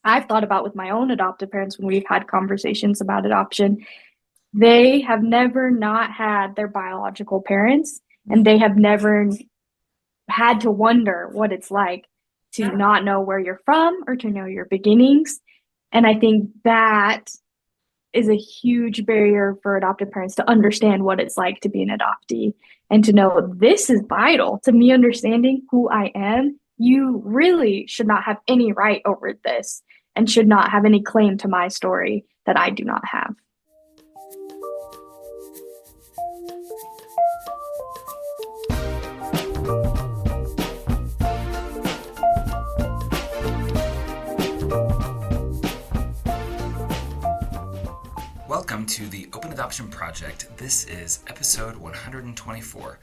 I've thought about with my own adoptive parents when we've had conversations about adoption. They have never not had their biological parents, and they have never had to wonder what it's like to Yeah. not know where you're from or to know your beginnings. And I think that is a huge barrier for adoptive parents to understand what it's like to be an adoptee and to know this is vital to me understanding who I am. You really should not have any right over this and should not have any claim to my story that I do not have. Welcome to the Open Adoption Project. This is episode 124.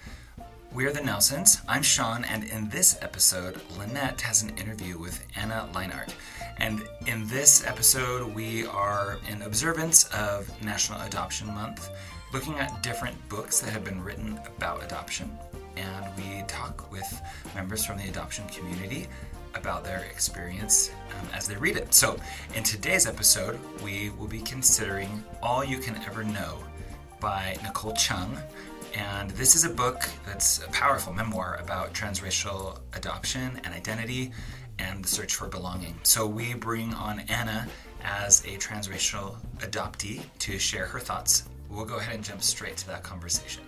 We're the Nelsons. I'm Sean, and in this episode, Lynette has an interview with Anna Lehnardt. And in this episode, we are in observance of National Adoption Month, looking at different books that have been written about adoption. And we talk with members from the adoption community about their experience as they read it. So in today's episode, we will be considering All You Can Ever Know by Nicole Chung. And this is a book that's a powerful memoir about transracial adoption and identity and the search for belonging. So we bring on Anna as a transracial adoptee to share her thoughts. We'll go ahead and jump straight to that conversation.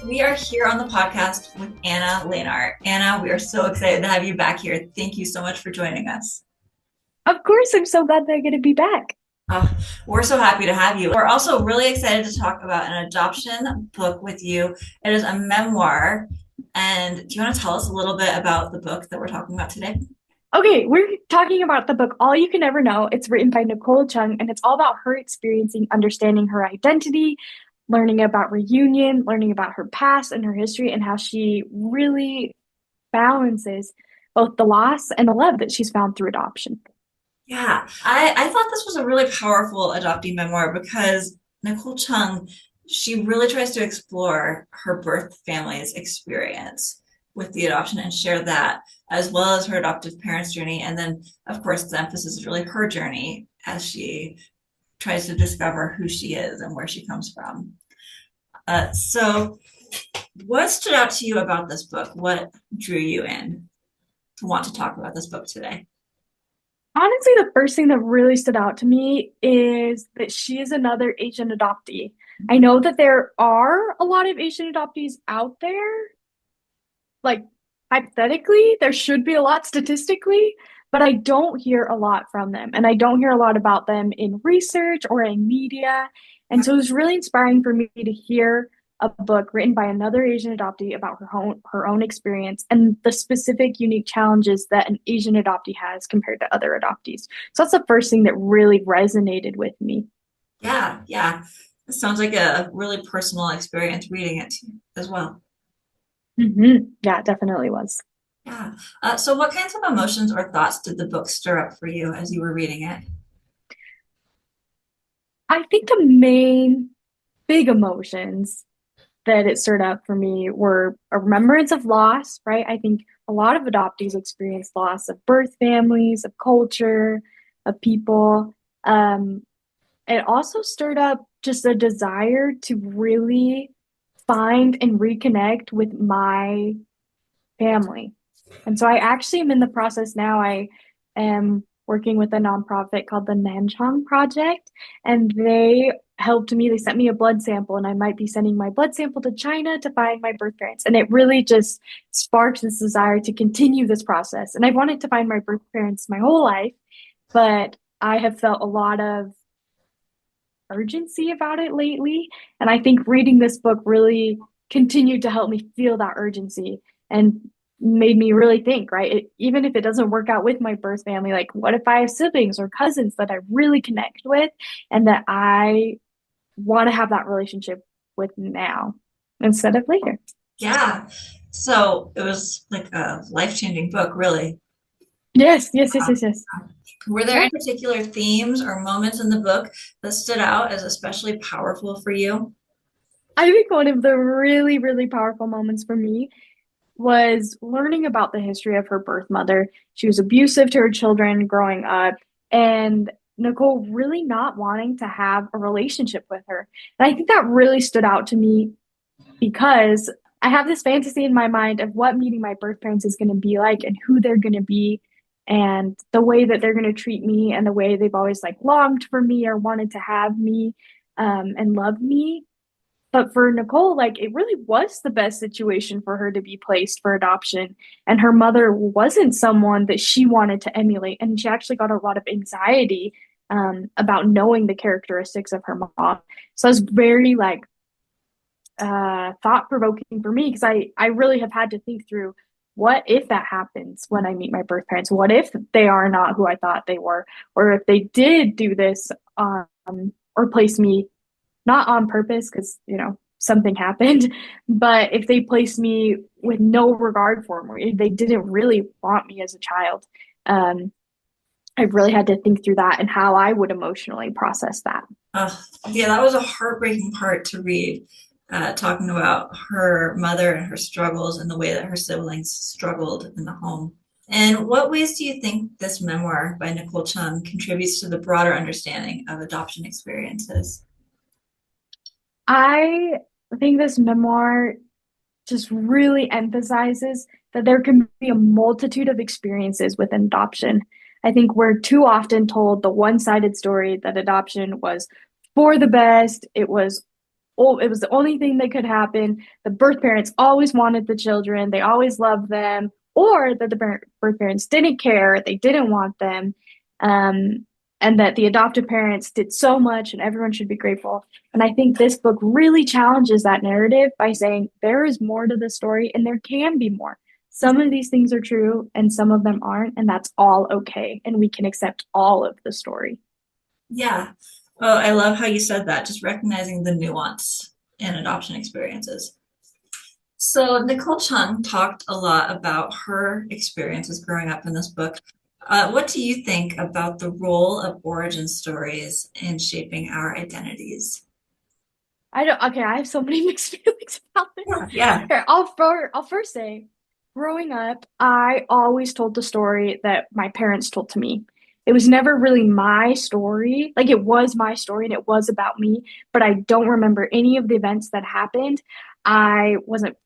We are here on the podcast with Anna Lehnardt. Anna, we are so excited to have you back here. Thank you so much for joining us. Of course, I'm so glad they're going to be back. We're so happy to have you. We're also really excited to talk about an adoption book with you. It is a memoir. And do you want to tell us a little bit about the book that we're talking about today? Okay, we're talking about the book All You Can Ever Know. It's written by Nicole Chung, and it's all about her experiencing understanding her identity, learning about reunion, learning about her past and her history, and how she really balances both the loss and the love that she's found through adoption. Yeah, I thought this was a really powerful adoptee memoir because Nicole Chung, she really tries to explore her birth family's experience with the adoption and share that, as well as her adoptive parents' journey. And then, of course, the emphasis is really her journey as she tries to discover who she is and where she comes from. So what stood out to you about this book? What drew you in to want to talk about this book today? Honestly, the first thing that really stood out to me is that she is another Asian adoptee. I know that there are a lot of Asian adoptees out there. Like, hypothetically, there should be a lot statistically, but I don't hear a lot from them. And I don't hear a lot about them in research or in media. And so it was really inspiring for me to hear a book written by another Asian adoptee about her own experience and the specific unique challenges that an Asian adoptee has compared to other adoptees. So that's the first thing that really resonated with me. Yeah. It sounds like a really personal experience reading it as well. Yeah, it definitely was. Yeah. So what kinds of emotions or thoughts did the book stir up for you as you were reading it? I think the main big emotions that it stirred up for me were a remembrance of loss, right? I think a lot of adoptees experience loss of birth families, of culture, of people. It also stirred up just a desire to really find and reconnect with my family. And so I actually am in the process now. I am working with a nonprofit called the Nanchang Project, and they helped me. They sent me a blood sample, and I might be sending my blood sample to China to find my birth parents. And it really just sparked this desire to continue this process. And I've wanted to find my birth parents my whole life, but I have felt a lot of urgency about it lately. And I think reading this book really continued to help me feel that urgency and made me really think, right? Even if it doesn't work out with my birth family, like what if I have siblings or cousins that I really connect with and that I want to have that relationship with now instead of later? Yeah. So it was like a life-changing book, really. Yes, yes, yes, yes, yes. Were there Yeah. any particular themes or moments in the book that stood out as especially powerful for you? I think one of the really, really powerful moments for me was learning about the history of her birth mother. She was abusive to her children growing up, and Nicole really not wanting to have a relationship with her. And I think that really stood out to me because I have this fantasy in my mind of what meeting my birth parents is going to be like and who they're going to be and the way that they're going to treat me and the way they've always like longed for me or wanted to have me and love me. But for Nicole, like it really was the best situation for her to be placed for adoption. And her mother wasn't someone that she wanted to emulate. And she actually got a lot of anxiety about knowing the characteristics of her mom. So I was very like thought provoking for me because I really have had to think through what if that happens when I meet my birth parents? What if they are not who I thought they were? Or if they did do this or place me not on purpose because, something happened, but if they placed me with no regard for me, if they didn't really want me as a child, um, I really had to think through that and how I would emotionally process that. Yeah, that was a heartbreaking part to read, talking about her mother and her struggles and the way that her siblings struggled in the home. And what ways do you think this memoir by Nicole Chung contributes to the broader understanding of adoption experiences? I think this memoir just really emphasizes that there can be a multitude of experiences with adoption. I think we're too often told the one-sided story that adoption was for the best. It was the only thing that could happen. The birth parents always wanted the children. They always loved them, or that the birth parents didn't care. They didn't want them. Um, and that the adoptive parents did so much and everyone should be grateful. And I think this book really challenges that narrative by saying there is more to the story and there can be more. Some of these things are true and some of them aren't, and that's all okay. And we can accept all of the story. Yeah. Oh, I love how you said that, just recognizing the nuance in adoption experiences. So, Nicole Chung talked a lot about her experiences growing up in this book. What do you think about the role of origin stories in shaping our identities? I don't, okay, I have so many mixed feelings about this. Yeah. Here, I'll first say, growing up, I always told the story that my parents told to me. It was never really my story. Like it was my story and it was about me, but I don't remember any of the events that happened. I wasn't,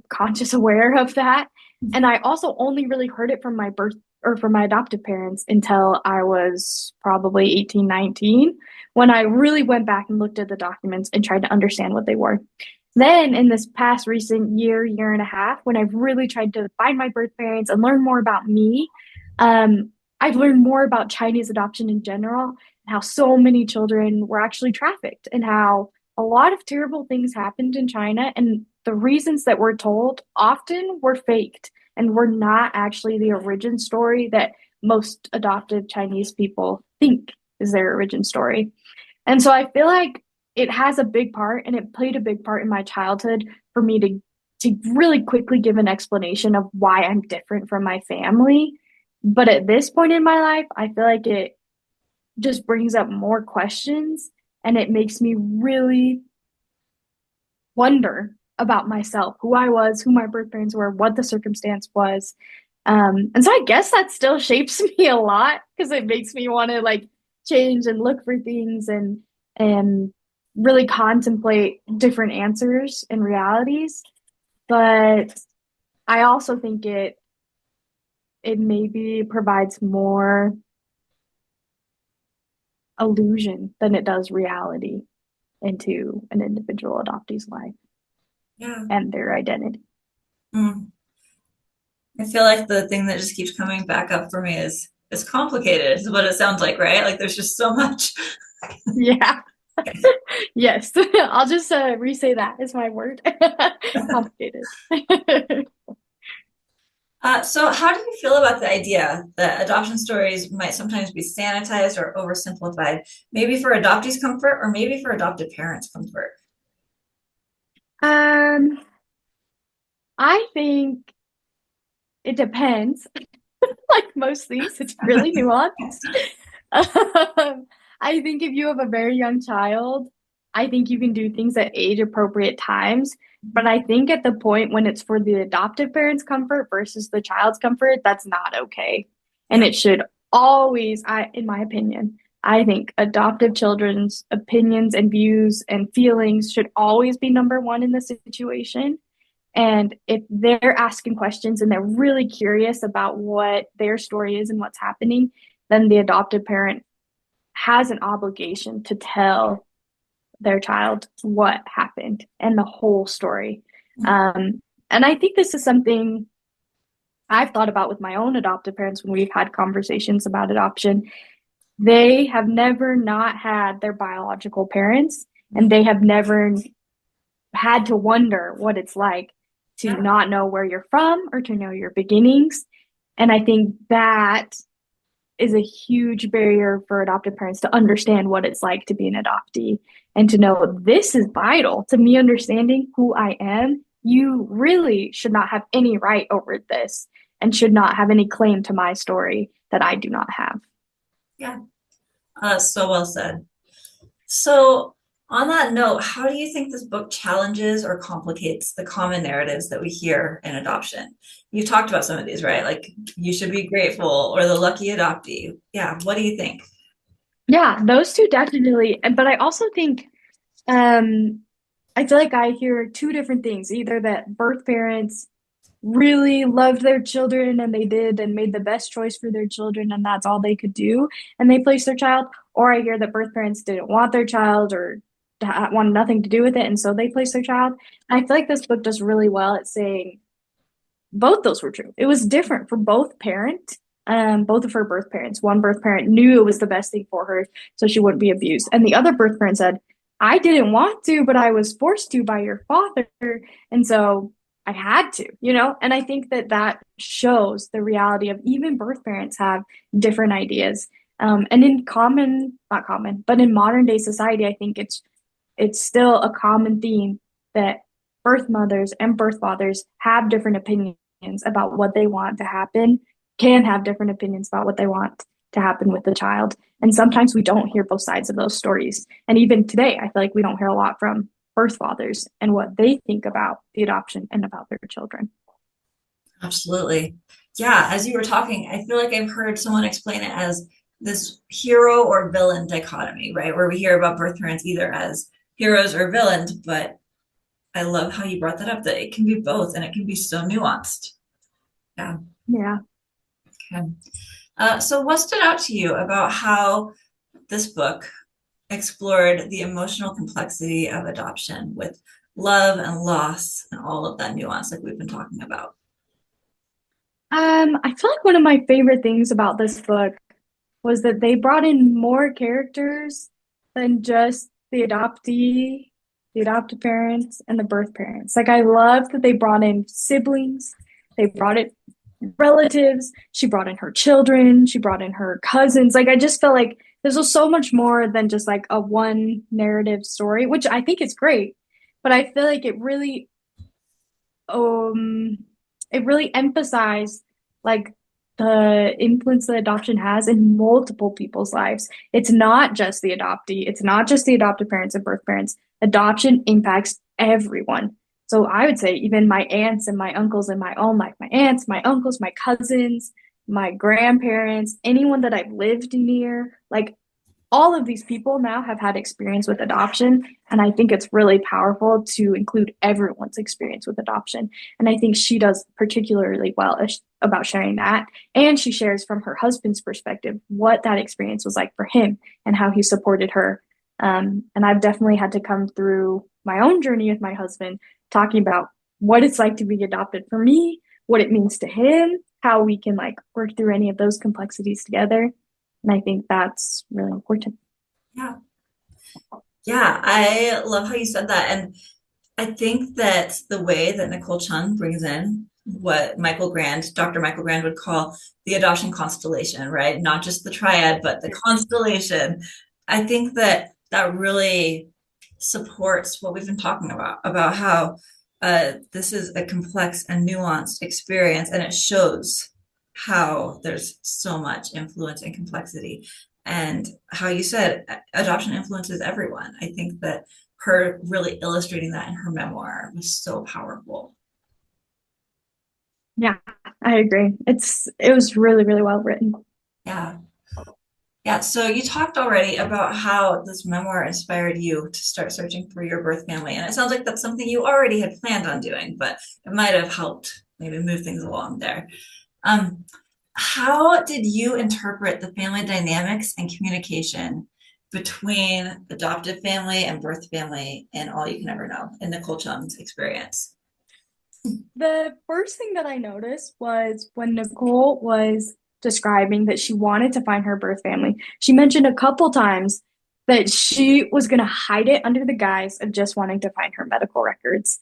conscious aware of that. And I also only really heard it from my birth or from my adoptive parents until I was probably 18, 19 when I really went back and looked at the documents and tried to understand what they were. Then, in this past recent year and a half, when I've really tried to find my birth parents and learn more about me, I've learned more about Chinese adoption in general and how so many children were actually trafficked and how a lot of terrible things happened in China. And the reasons that we're told often were faked and were not actually the origin story that most adopted Chinese people think is their origin story. And so I feel like it has a big part and it played a big part in my childhood for me to really quickly give an explanation of why I'm different from my family. But at this point in my life, I feel like it just brings up more questions and it makes me really wonder about myself, who I was, who my birth parents were, what the circumstance was. And so I guess that still shapes me a lot because it makes me want to like change and look for things and really contemplate different answers and realities. But I also think it maybe provides more illusion than it does reality into an individual adoptee's life Yeah. and their identity. Mm. I feel like the thing that just keeps coming back up for me is complicated, is what it sounds like, right? Like there's just so much. Yeah. Yes. I'll just re-say that is my word. Complicated. So how do you feel about the idea that adoption stories might sometimes be sanitized or oversimplified, maybe for adoptees' comfort or maybe for adopted parents' comfort? Um, I think it depends. Like most things, it's really nuanced. I think if you have a very young child, I think you can do things at age appropriate times. But I think at the point when it's for the adoptive parent's comfort versus the child's comfort, that's not okay. And Yeah. it should always, in my opinion, I think adoptive children's opinions and views and feelings should always be number one in the situation. And if they're asking questions and they're really curious about what their story is and what's happening, then the adoptive parent has an obligation to tell their child what happened and the whole story. And I think this is something I've thought about with my own adoptive parents when we've had conversations about adoption. They have never not had their biological parents, and they have never had to wonder what it's like to Yeah. not know where you're from or to know your beginnings. And I think that is a huge barrier for adoptive parents to understand what it's like to be an adoptee and to know this is vital to me understanding who I am. You really should not have any right over this and should not have any claim to my story that I do not have. Yeah. So well said. So, on that note, how do you think this book challenges or complicates the common narratives that we hear in adoption? You talked about some of these, right? Like, you should be grateful or the lucky adoptee. Yeah, what do you think? Yeah, those two definitely. But I also think I feel like I hear two different things, either that birth parents really loved their children and they did and made the best choice for their children and that's all they could do and they placed their child, or I hear that birth parents didn't want their child or wanted nothing to do with it and so they placed their child. I feel like this book does really well at saying both those were true. It was different for both of her birth parents. One birth parent knew it was the best thing for her so she wouldn't be abused, and the other birth parent said, I didn't want to, but I was forced to by your father, and so I had to, And I think that that shows the reality of even birth parents have different ideas. And in not common, but in modern day society, I think it's still a common theme that birth mothers and birth fathers have different opinions about what they want to happen, can have different opinions about what they want to happen with the child. And sometimes we don't hear both sides of those stories. And even today, I feel like we don't hear a lot from birth fathers and what they think about the adoption and about their children. Absolutely. Yeah, as you were talking, I feel like I've heard someone explain it as this hero or villain dichotomy, right? Where we hear about birth parents either as heroes or villains, but I love how you brought that up, that it can be both and it can be so nuanced. Yeah. Yeah. Okay. So what stood out to you about how this book explored the emotional complexity of adoption with love and loss and all of that nuance like we've been talking about? I feel like one of my favorite things about this book was that they brought in more characters than just the adoptee, the adoptive parents, and the birth parents. Like I love that they brought in siblings, they brought in relatives, she brought in her children, she brought in her cousins. Like I just felt like this was so much more than just like a one narrative story, which I think is great. But I feel like it really emphasized like the influence that adoption has in multiple people's lives. It's not just the adoptee, it's not just the adoptive parents and birth parents. Adoption impacts everyone. So I would say even my aunts and my uncles in my own life, my aunts, my uncles, my cousins, my grandparents, anyone that I've lived near, like all of these people now have had experience with adoption. And I think it's really powerful to include everyone's experience with adoption. And I think she does particularly well about sharing that. And she shares from her husband's perspective what that experience was like for him and how he supported her. And I've definitely had to come through my own journey with my husband, talking about what it's like to be adopted for me, what it means to him, how we can like work through any of those complexities together. And I think that's really important. Yeah. Yeah, I love how you said that. And I think that the way that Nicole Chung brings in what Dr. Michael Grand would call the adoption constellation, right? Not just the triad, but the constellation. I think that that really supports what we've been talking about how this is a complex and nuanced experience, and it shows how there's so much influence and complexity, and how you said adoption influences everyone. I think that her really illustrating that in her memoir was so powerful. Yeah, I agree. It was really, really well written. Yeah. Yeah, so you talked already about how this memoir inspired you to start searching for your birth family. And it sounds like that's something you already had planned on doing, but it might have helped maybe move things along there. Um, how did you interpret the family dynamics and communication between adoptive family and birth family in All You Can Ever Know in Nicole Chung's experience? The first thing that I noticed was when Nicole was describing that she wanted to find her birth family, she mentioned a couple times that she was going to hide it under the guise of just wanting to find her medical records.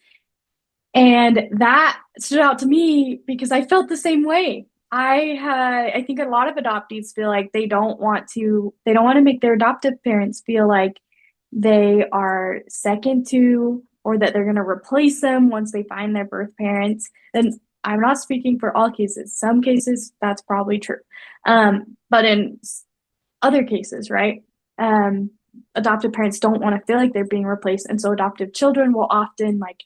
And that stood out to me because I felt the same way. I think a lot of adoptees feel like they don't want to make their adoptive parents feel like they are second to or that they're going to replace them once they find their birth parents. And I'm not speaking for all cases. Some cases that's probably true. But in other cases, right? Um, Adoptive parents don't want to feel like they're being replaced. And so adoptive children will often like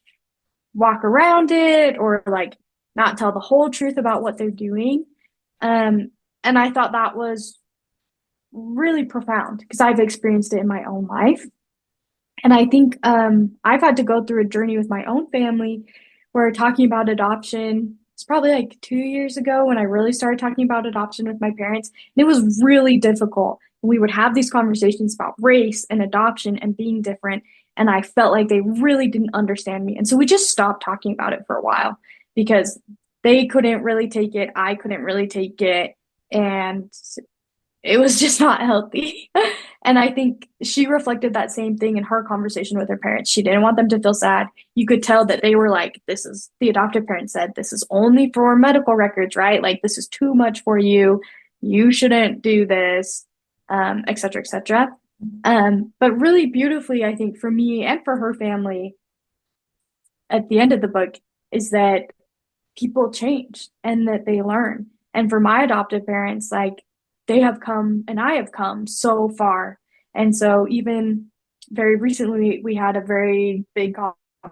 walk around it or like not tell the whole truth about what they're doing. And I thought that was really profound because I've experienced it in my own life. And I think I've had to go through a journey with my own family where talking about adoption, it's probably like 2 years ago when I really started talking about adoption with my parents. And it was really difficult. We would have these conversations about race and adoption and being different. And I felt like they really didn't understand me. And so we just stopped talking about it for a while because they couldn't really take it. I couldn't really take it. And it was just not healthy. And I think she reflected that same thing in her conversation with her parents. She didn't want them to feel sad. You could tell that they were like, this is the adoptive parent said, this is only for medical records, right? Like, this is too much for you. You shouldn't do this, et cetera, et cetera. But really beautifully, I think for me and for her family at the end of the book is that people change and that they learn. And for my adoptive parents, like, they have come and I have come so far. And so even very recently, we had a very big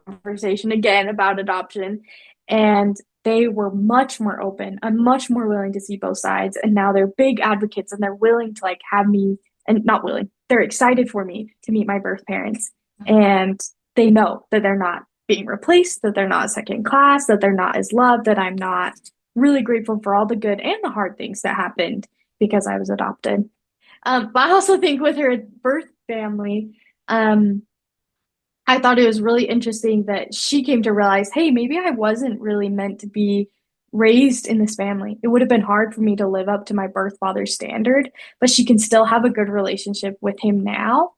conversation again about adoption, and they were much more open and much more willing to see both sides. And now they're big advocates and they're willing to like have me, and not willing, they're excited for me to meet my birth parents. And they know that they're not being replaced, that they're not second class, that they're not as loved, that I'm not. Really grateful for all the good and the hard things that happened because I was adopted. But I also think with her birth family, I thought it was really interesting that she came to realize, hey, maybe I wasn't really meant to be raised in this family. It would have been hard for me to live up to my birth father's standard, but she can still have a good relationship with him now.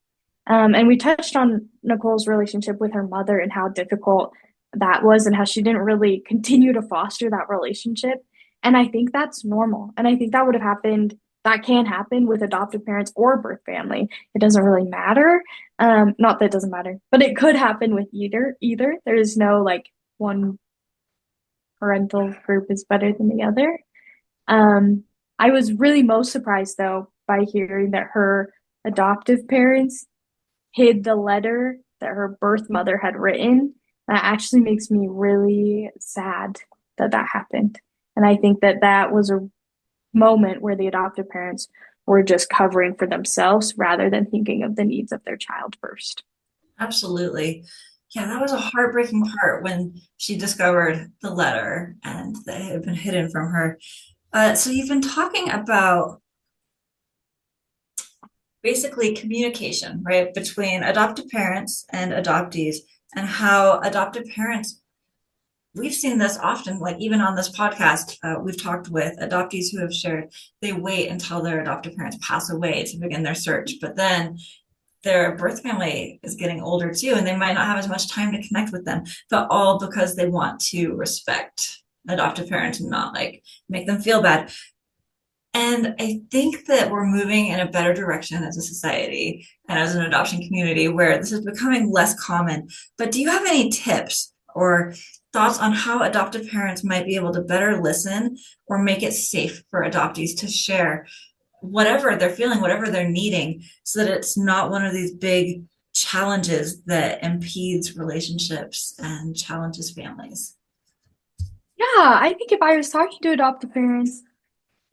And we touched on Nicole's relationship with her mother and how difficult that was and how she didn't really continue to foster that relationship. And I think that's normal. And I think that would have happened, that can happen with adoptive parents or birth family. It doesn't really matter. Not that it doesn't matter, but it could happen with either. There is no like one parental group is better than the other. I was really most surprised though by hearing that her adoptive parents hid the letter that her birth mother had written. That actually makes me really sad that that happened. And I think that that was a moment where the adoptive parents were just covering for themselves rather than thinking of the needs of their child first. Absolutely. Yeah, that was a heartbreaking part when she discovered the letter and that it had been hidden from her. So you've been talking about basically communication, right, between adoptive parents and adoptees, and how adoptive parents, we've seen this often, like even on this podcast, we've talked with adoptees who have shared they wait until their adoptive parents pass away to begin their search, but then their birth family is getting older too, and they might not have as much time to connect with them, but all because they want to respect adoptive parents and not like make them feel bad. And I think that we're moving in a better direction as a society and as an adoption community where this is becoming less common. But do you have any tips or thoughts on how adoptive parents might be able to better listen or make it safe for adoptees to share whatever they're feeling, whatever they're needing, so that it's not one of these big challenges that impedes relationships and challenges families. Yeah, I think if I was talking to adoptive parents,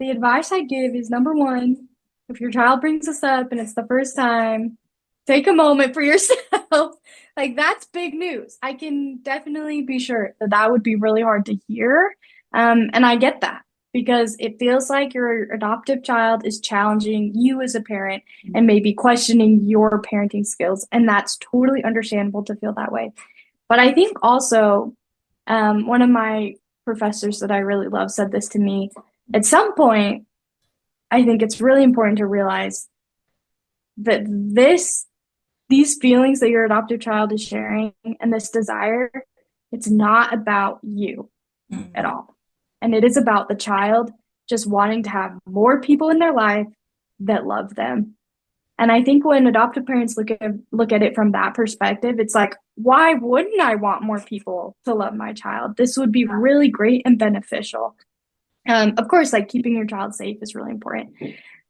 the advice I give is number one, if your child brings this up and it's the first time, take a moment for yourself. Like, that's big news. I can definitely be sure that that would be really hard to hear. And I get that because it feels like your adoptive child is challenging you as a parent and maybe questioning your parenting skills. And that's totally understandable to feel that way. But I think also, one of my professors that I really love said this to me. At some point, I think it's really important to realize that these feelings that your adoptive child is sharing and this desire, it's not about you at all. And it is about the child just wanting to have more people in their life that love them. And I think when adoptive parents look at it from that perspective, it's like, why wouldn't I want more people to love my child? This would be really great and beneficial. Of course, like keeping your child safe is really important.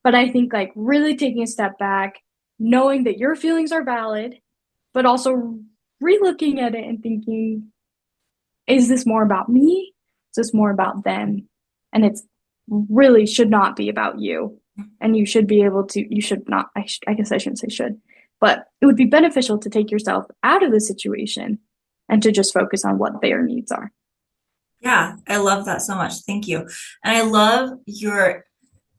But I think like really taking a step back, knowing that your feelings are valid, but also re-looking at it and thinking, is this more about me? Is this more about them? And it's really should not be about you. And you should be able to, you should not, I guess I shouldn't say should, but it would be beneficial to take yourself out of the situation and to just focus on what their needs are. Yeah, I love that so much. Thank you. And I love your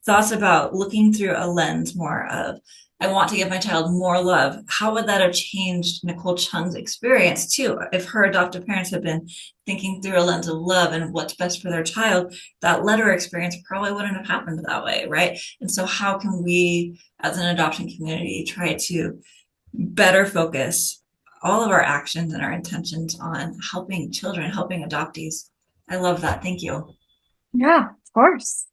thoughts about looking through a lens more of, I want to give my child more love. How would that have changed Nicole Chung's experience too? If her adoptive parents had been thinking through a lens of love and what's best for their child, that letter experience probably wouldn't have happened that way, right? And so how can we as an adoption community try to better focus all of our actions and our intentions on helping children, helping adoptees? I love that. Thank you. Yeah, of course.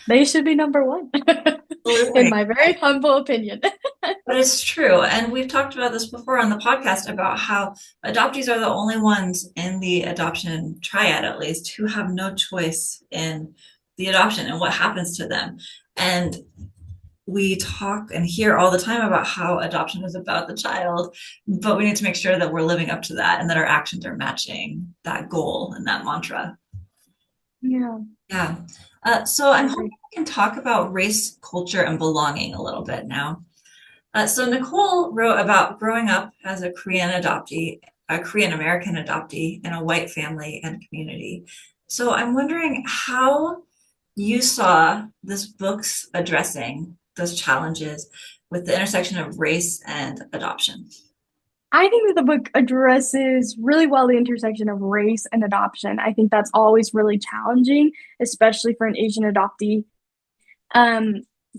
They should be number one, in my very humble opinion. But it's true. And we've talked about this before on the podcast about how adoptees are the only ones in the adoption triad, at least, who have no choice in the adoption and what happens to them. And we talk and hear all the time about how adoption is about the child, but we need to make sure that we're living up to that and that our actions are matching that goal and that mantra. Yeah. Yeah. So I'm hoping we can talk about race, culture, and belonging a little bit now. So Nicole wrote about growing up as a Korean adoptee, a Korean American adoptee in a white family and community. So I'm wondering how you saw this book's addressing those challenges with the intersection of race and adoption. I think that the book addresses really well the intersection of race and adoption. I think that's always really challenging, especially for an Asian adoptee.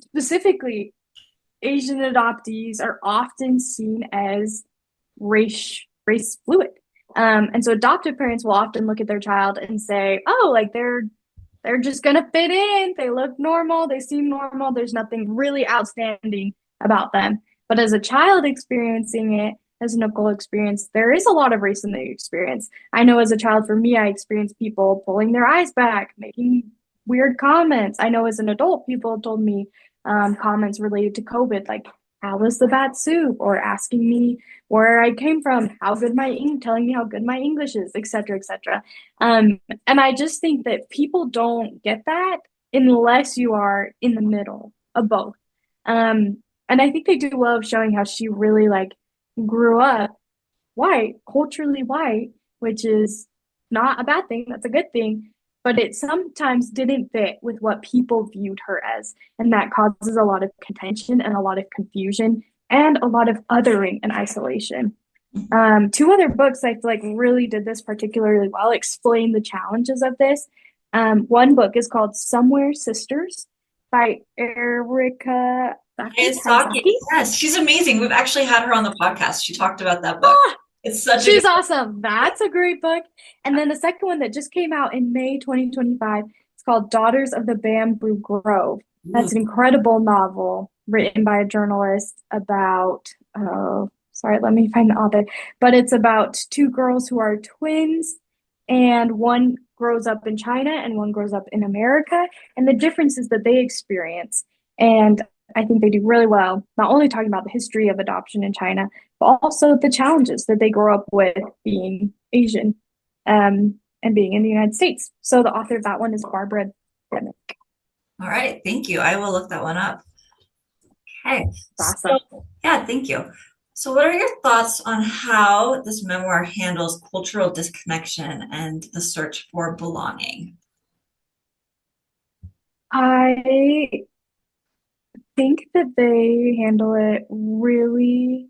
Specifically, Asian adoptees are often seen as race fluid. And so adoptive parents will often look at their child and say, oh, like they're just gonna fit in. They look normal, they seem normal, there's nothing really outstanding about them. But as a child experiencing it, as Nicole experienced, there is a lot of race in the experience. I know as a child, for me, I experienced people pulling their eyes back, making weird comments. I know as an adult, people told me comments related to COVID, like, how was the bat soup? Or asking me where I came from, telling me how good my English is, etc., etc. And I just think that people don't get that unless you are in the middle of both. And I think they do well of showing how she really like grew up white, culturally white, which is not a bad thing. That's a good thing. But it sometimes didn't fit with what people viewed her as. And that causes a lot of contention and a lot of confusion and a lot of othering and isolation. Two other books I feel like really did this particularly well, explain the challenges of this. One book is called Somewhere Sisters by Erica Miyazaki. Yes, she's amazing. We've actually had her on the podcast. She talked about that book. She's awesome. That's a great book. And then the second one that just came out in May 2025, it's called Daughters of the Bamboo Grove. That's an incredible novel written by a journalist about sorry, let me find the author, but it's about two girls who are twins, and one grows up in China and one grows up in America, and the differences that they experience. And I think they do really well, not only talking about the history of adoption in China, but also the challenges that they grow up with being Asian, and being in the United States. So the author of that one is Barbara Demick. All right, thank you. I will look that one up. Okay. Awesome. So, yeah, thank you. So, what are your thoughts on how this memoir handles cultural disconnection and the search for belonging? I think that they handle it really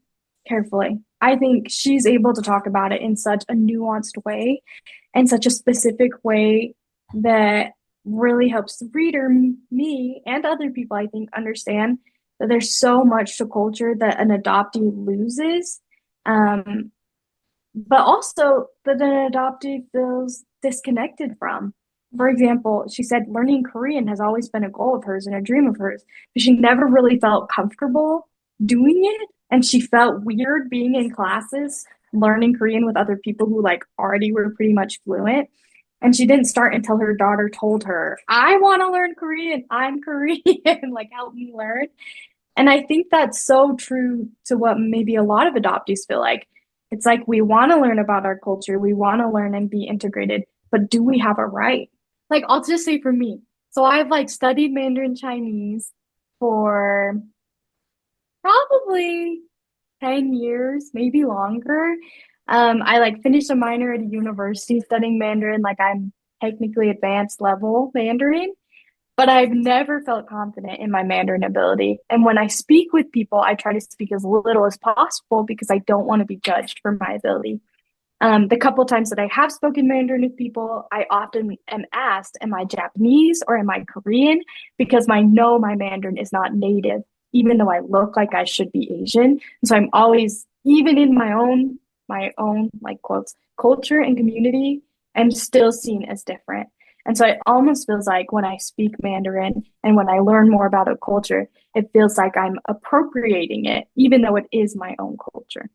carefully. I think she's able to talk about it in such a nuanced way and such a specific way that really helps the reader, me, and other people, I think, understand that there's so much to culture that an adoptee loses, um, but also that an adoptee feels disconnected from. For example, she said learning Korean has always been a goal of hers and a dream of hers, but she never really felt comfortable doing it. And she felt weird being in classes learning Korean with other people who like already were pretty much fluent. And she didn't start until her daughter told her, I want to learn Korean. I'm Korean. Like, help me learn. And I think that's so true to what maybe a lot of adoptees feel like. It's like we want to learn about our culture, we want to learn and be integrated, but do we have a right? Like, I'll just say for me. So I've like studied Mandarin Chinese for probably 10 years, maybe longer. I like finished a minor at a university studying Mandarin, like I'm technically advanced level Mandarin, but I've never felt confident in my Mandarin ability. And when I speak with people, I try to speak as little as possible because I don't want to be judged for my ability. The couple times that I have spoken Mandarin with people, I often am asked, am I Japanese or am I Korean? Because I know my Mandarin is not native, even though I look like I should be Asian. And so I'm always, even in my own like quotes, culture and community, I'm still seen as different. And so it almost feels like when I speak Mandarin and when I learn more about a culture, it feels like I'm appropriating it, even though it is my own culture.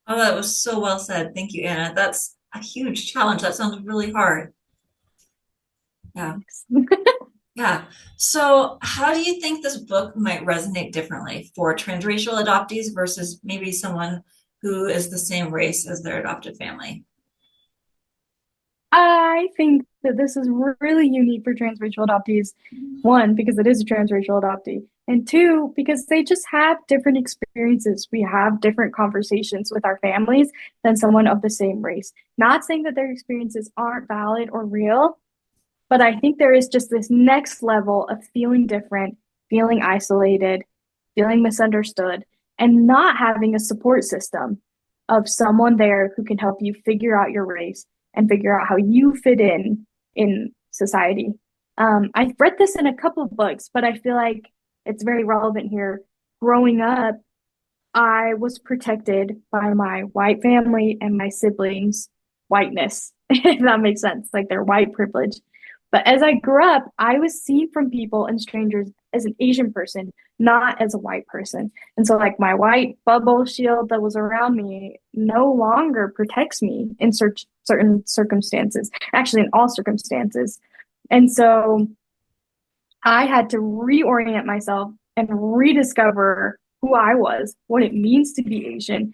Oh, that was so well said. Thank you, Anna. That's a huge challenge. That sounds really hard. Yeah. Yeah. So, how do you think this book might resonate differently for transracial adoptees versus maybe someone who is the same race as their adopted family? I think that this is really unique for transracial adoptees. One, because it is a transracial adoptee, and two, because they just have different experiences. We have different conversations with our families than someone of the same race. Not saying that their experiences aren't valid or real, but I think there is just this next level of feeling different, feeling isolated, feeling misunderstood, and not having a support system of someone there who can help you figure out your race and figure out how you fit in society. I've read this in a couple of books, but I feel like it's very relevant here. Growing up, I was protected by my white family and my siblings' whiteness, if that makes sense, like their white privilege. But as I grew up, I was seen from people and strangers as an Asian person, not as a white person. And so, like, my white bubble shield that was around me no longer protects me in certain circumstances, actually, in all circumstances. And so, I had to reorient myself and rediscover who I was, what it means to be Asian.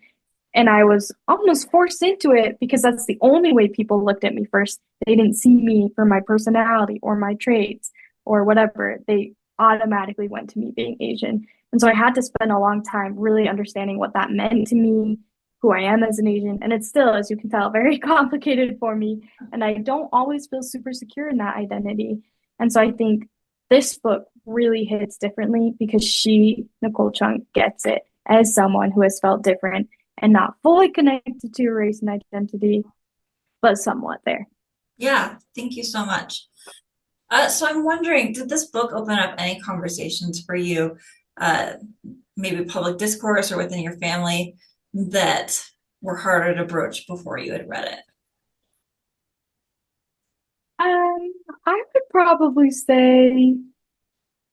And I was almost forced into it because that's the only way people looked at me first. They didn't see me for my personality or my traits or whatever. They automatically went to me being Asian. And so I had to spend a long time really understanding what that meant to me, who I am as an Asian. And it's still, as you can tell, very complicated for me. And I don't always feel super secure in that identity. And so I think this book really hits differently because she, Nicole Chung, gets it as someone who has felt different and not fully connected to your race and identity, but somewhat there. Yeah, thank you so much. So I'm wondering, did this book open up any conversations for you, uh, maybe public discourse or within your family that were harder to broach before you had read it? I would probably say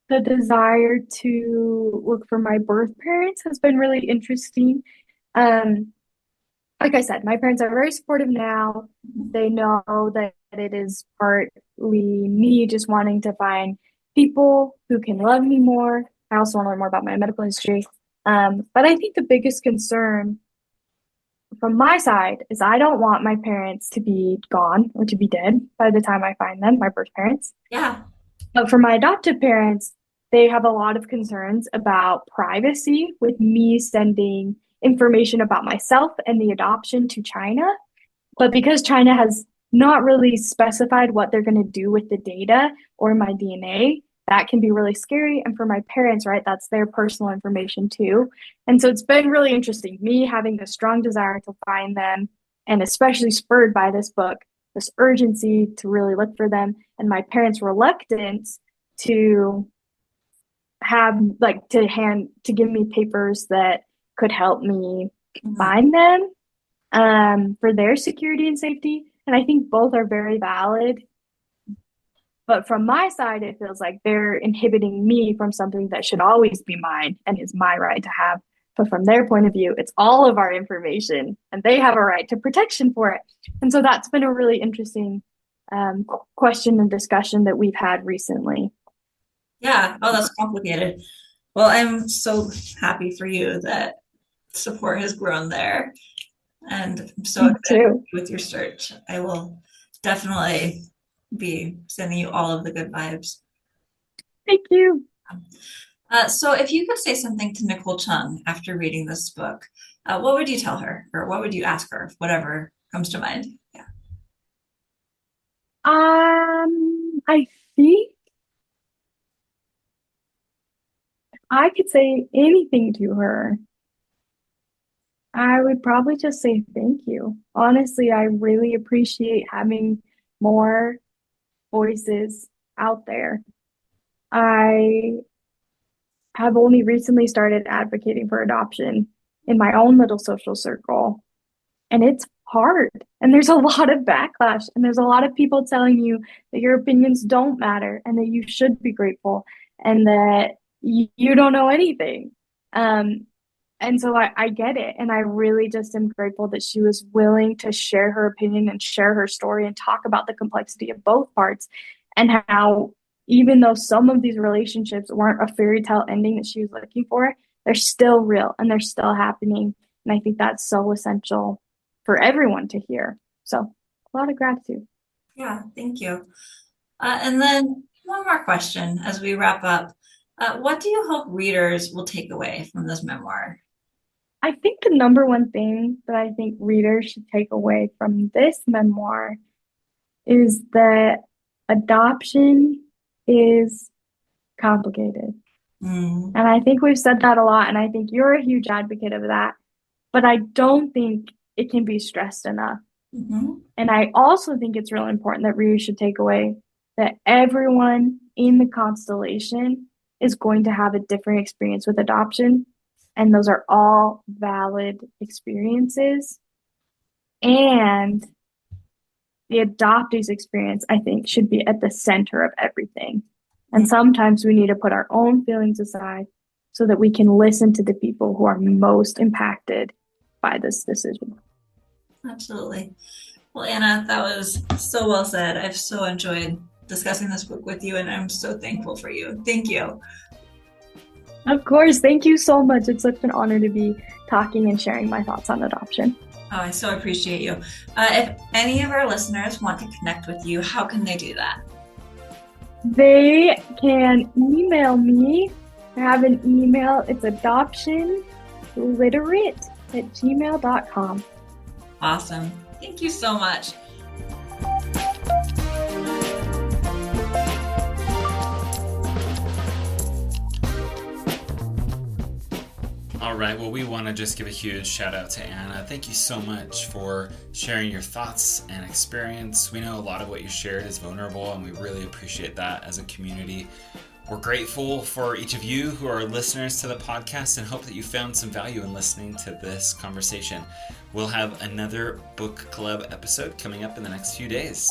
the desire to look for my birth parents has been really interesting. Um, like I said, my parents are very supportive now. They know that it is partly me just wanting to find people who can love me more. I also want to learn more about my medical history. But I think the biggest concern from my side is I don't want my parents to be gone or to be dead by the time I find them, my birth parents. Yeah. But for my adoptive parents, they have a lot of concerns about privacy with me sending information about myself and the adoption to China. But because China has not really specified what they're going to do with the data or my DNA, that can be really scary. And for my parents, right, that's their personal information too. And so it's been really interesting, me having a strong desire to find them, and especially spurred by this book, this urgency to really look for them, and my parents' reluctance to have to give me papers that could help me find them for their security and safety. And I think both are very valid. But from my side, it feels like they're inhibiting me from something that should always be mine and is my right to have. But from their point of view, it's all of our information and they have a right to protection for it. And so that's been a really interesting question and discussion that we've had recently. Yeah. Oh, that's complicated. Well, I'm so happy for you that support has grown there. And I'm so excited with your search. I will definitely be sending you all of the good vibes. Thank you. So if you could say something to Nicole Chung after reading this book, what would you tell her, or what would you ask her? Whatever comes to mind. Yeah. I think I could say anything to her, I would probably just say thank you. Honestly, I really appreciate having more voices out there. I have only recently started advocating for adoption in my own little social circle, and it's hard. And there's a lot of backlash, and there's a lot of people telling you that your opinions don't matter and that you should be grateful and that you don't know anything. And so I get it. And I really just am grateful that she was willing to share her opinion and share her story and talk about the complexity of both parts and how, even though some of these relationships weren't a fairy tale ending that she was looking for, they're still real and they're still happening. And I think that's so essential for everyone to hear. So a lot of gratitude. Yeah, thank you. And then one more question as we wrap up. What do you hope readers will take away from this memoir? I think the number one thing that I think readers should take away from this memoir is that adoption is complicated. And I think we've said that a lot, and I think you're a huge advocate of that, but I don't think it can be stressed enough. And I also think it's really important that readers should take away that everyone in the constellation is going to have a different experience with adoption. And those are all valid experiences. And the adoptee's experience, I think, should be at the center of everything. And sometimes we need to put our own feelings aside so that we can listen to the people who are most impacted by this decision. Absolutely. Well, Anna, that was so well said. I've so enjoyed discussing this book with you, and I'm so thankful for you. Thank you. Of course. Thank you so much. It's such an honor to be talking and sharing my thoughts on adoption. Oh, I so appreciate you. If any of our listeners want to connect with you, how can they do that? They can email me. I have an email. It's adoptionliterate@gmail.com. Awesome. Thank you so much. All right, well, we want to just give a huge shout out to Anna. Thank you so much for sharing your thoughts and experience. We know a lot of what you shared is vulnerable, and we really appreciate that as a community. We're grateful for each of you who are listeners to the podcast and hope that you found some value in listening to this conversation. We'll have another book club episode coming up in the next few days.